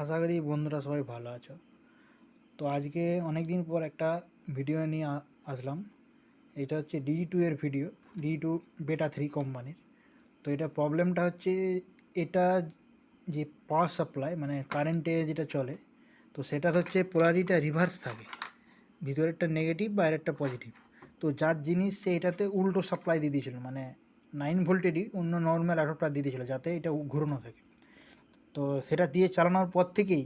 আশা করি বন্ধুরা সবাই ভালো আছো। তো আজকে অনেক দিন পর একটা ভিডিও নিয়ে আসলাম। এটা হচ্ছে DD-2 এর ভিডিও, DD-2 বেটা 3 কোম্পানির। তো এটা প্রবলেমটা হচ্ছে এটা যে পাওয়ার সাপ্লাই মানে কারেন্টে যেটা চলে, তো সেটার হচ্ছে পোলারিটা রিভার্স থাকে, ভিতরেরটা নেগেটিভ বাইরেরটা পজিটিভ। তো যার জিনিস সে এটাতে উল্টো সাপ্লাই দিয়ে দিয়েছিল, মানে 9 ভোল্টেরই অন্য নর্মাল অ্যাডাপ্টার দিয়ে দিয়েছিল যাতে এটা ঘুরানো থাকে। তো সেটা দিয়ে চালানোর পর থেকেই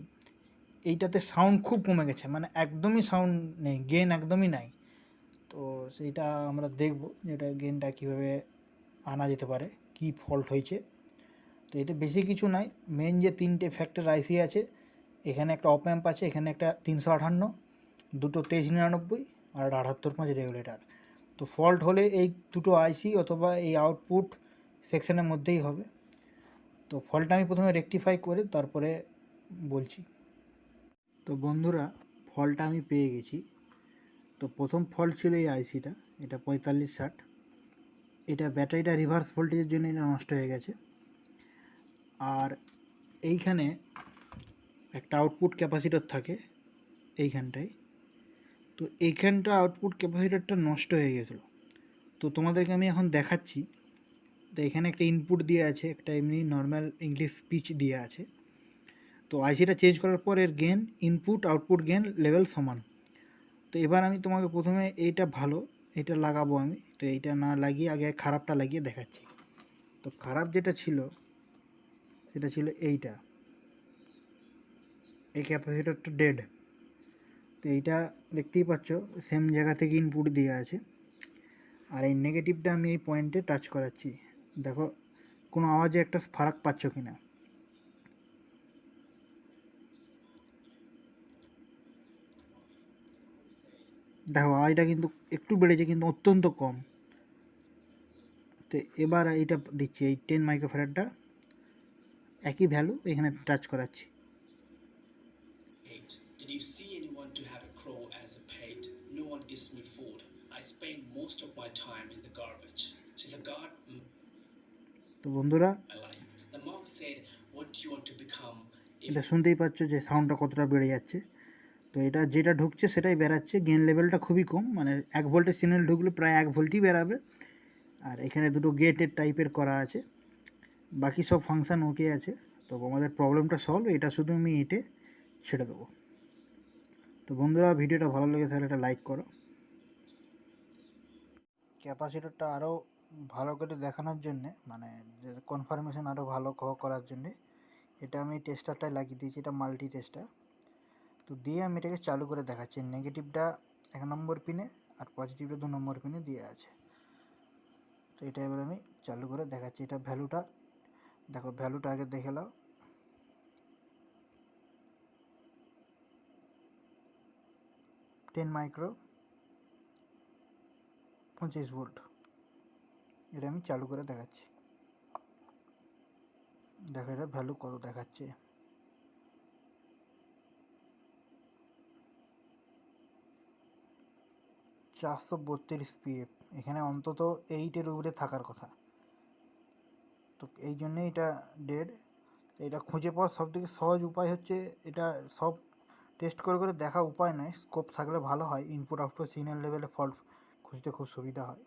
এইটাতে সাউন্ড খুব কমে গেছে, মানে একদমই সাউন্ড নেই, গেন একদমই নাই। তো সেইটা আমরা দেখব যে এটা গেনটা কীভাবে আনা যেতে পারে, কি ফল্ট হয়েছে। তো এটা বেশি কিছু নাই, মেন যে 3টে ফ্যাক্টর আইসি আছে, এখানে একটা অপ অ্যাম্প আছে, এখানে একটা 358, দুটো 2399 আর 78.5 রেগুলেটার। তো ফল্ট হলে এই দুটো আইসি অথবা এই আউটপুট সেকশনের মধ্যেই হবে। তো ফল্টটা আমি প্রথমে রেকটিফাই করে তারপরে বলছি। তো বন্ধুরা, ফল্টটা আমি পেয়ে গেছি। তো প্রথম ফল্ট ছিল এই আইসিটা, এটা 4560। এটা ব্যাটারিটা রিভার্স ভোল্টেজের জন্য এটা নষ্ট হয়ে গেছে। আর এইখানে একটা আউটপুট ক্যাপাসিটর থাকে এইখানটায়, তো এইখানটা আউটপুট ক্যাপাসিটরটা নষ্ট হয়ে গেছিলো। তো তোমাদেরকে আমি এখন দেখাচ্ছি। তো এখানে একটা ইনপুট দিয়ে আছে, একটা এমনি নর্মাল ইংলিশ স্পিচ দিয়ে আছে। তো আইসিটা চেঞ্জ করার পর এর gain, input output gain level সমান। তো এবার আমি তোমাকে প্রথমে এইটা ভালো, এটা লাগাবো আমি। তো এইটা না লাগিয়ে আগে খারাপটা লাগিয়ে দেখাচ্ছি। তো খারাপ যেটা ছিল সেটা ছিল এইটা, এই ক্যাপাসিটরটা ডেড। তো এইটা দেখতেই পাচ্ছ সেম জায়গা থেকে ইনপুট দিয়ে আছে। আর এই নেগেটিভটা আমি এই পয়েন্টে টাচ করাচ্ছি, দেখো কোনো আওয়াজে একটা ফারাক পাচ্ছ কি না। দেখো আওয়াজটা কিন্তু একটু বেড়েছে, কিন্তু অত্যন্ত কম। তো এবার এইটা দিচ্ছি, এই 10 মাইক্রোফ্যারাডটা একই ভ্যালু এখানে টাচ করাচ্ছি। Did you see anyone to have a crow as a pet? No one gives me food. I spend most of my time in the garbage. So the God তো বন্ধুরা, my life. The monk said, what do you want to become? এটা শুনতেই পাচ্ছ যে সাউন্ডটা কতটা বেড়ে যাচ্ছে। তো এটা যেটা ঢুকছে সেটাই বেরাচ্ছে, গেন লেভেলটা খুবই কম, মানে 1 ভোল্টের সিগন্যাল ঢুকলে প্রায় 1 ভোল্টই বেরাবে। আর এখানে দুটো গেটের টাইপের করা আছে, বাকি সব ফাংশান ওকে আছে। তো আমাদের প্রবলেমটা সলভ, এটা শুধু আমি এঁটে ছেড়ে দেবো। তো বন্ধুরা, ভিডিওটা ভালো লেগে তাহলে একটা লাইক করো। ক্যাপাসিটরটা আরও ভালো করে দেখানোর জন্যে, মানে কনফার্মেশন আরও ভালো করার জন্যে এটা আমি টেস্টারটাই লাগিয়ে দিয়েছি, এটা মাল্টি টেস্টার। তো দিয়ে আমি এটাকে চালু করে দেখাচ্ছি। নেগেটিভটা 1 নম্বর পিনে আর পজিটিভটা 2 নম্বর পিনে দিয়ে আছে। তো এটা এবার আমি চালু করে দেখাচ্ছি। এটা ভ্যালুটা দেখো, ভ্যালুটা আগে দেখে নাও। 10 মাইক্রো 25 ভোল্ট। এটা আমি চালু করে দেখাচ্ছি, দেখো এটা ভ্যালু কত দেখাচ্ছে। PF, এখানে অন্তত 8-এর উপরে থাকার কথা। তো এই জন্যে এটা ডেড। এটা খুঁজে পাওয়ার সবথেকে সহজ উপায় হচ্ছে, এটা সব টেস্ট করে করে দেখা উপায় নয়, স্কোপ থাকলে ভালো হয়। ইনপুট আউটপুট সিগন্যাল লেভেলে ফল্ট খুঁজতে খুব সুবিধা হয়।